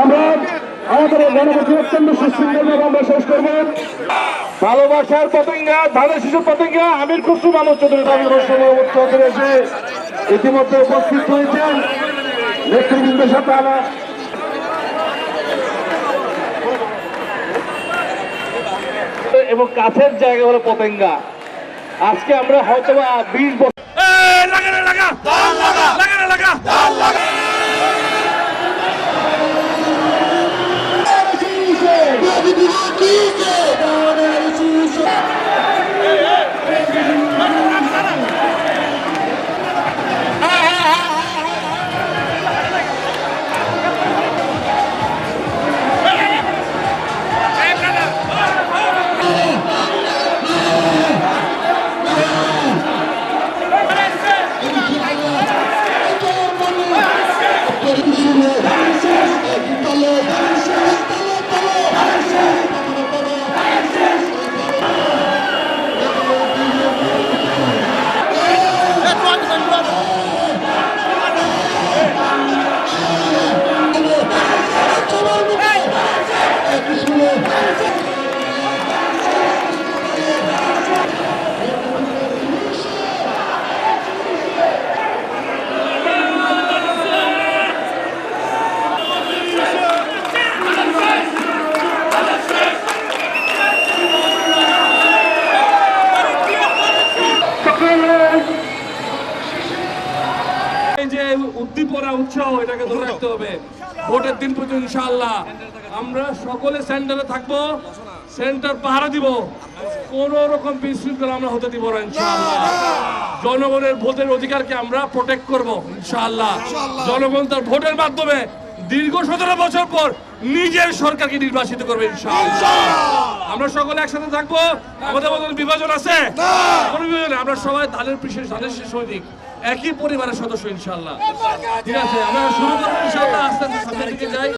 আমরা আমাদের গণপতি অত্যন্ত সুশৃঙ্খলভাবে আমরা শেষ করব। ভালোবাসার পতঙ্গা, ধানের শিশুর পতঙ্গা আমির খুশরু মানব চৌধুরী এসে ইতিমধ্যে উপস্থিত হয়েছেন নেতৃবৃন্দের সাথে আমার এবং কাছের জায়গা হলো পতেঙ্গা। আজকে আমরা হয়তো 20 বছর উদ্দীপনা উৎসাহ এটাকে ধরে রাখতে হবে। ভোটের দিন পর্যন্ত ইনশাআল্লাহ আমরা সকলে সেন্টারে থাকবো, সেন্টার পাহারা দিব, কোন রকম বিশৃঙ্খলা আমরা হতে দিব না ইনশাআল্লাহ। জনগণের ভোটের অধিকারকে আমরা প্রোটেক্ট করব ইনশাআল্লাহ। জনগণ তার ভোটের মাধ্যমে দীর্ঘ 17 বছর পর নিজের সরকারকে নির্বাচিত করবে ইনশাআল্লাহ। আমরা সকলে একসাথে থাকবো, আমাদের মধ্যে বিভাজন আছে কোনো বিভাজন, আমরা সবাই ধানের পিছিয়ে ধানের সৈনিক, একই পরিবারের সদস্য ইনশাআল্লাহ। ঠিক আছে, আমরা শুরু করবো ইনশাআল্লাহ, আস্তে আস্তে সামনের দিকে যাই।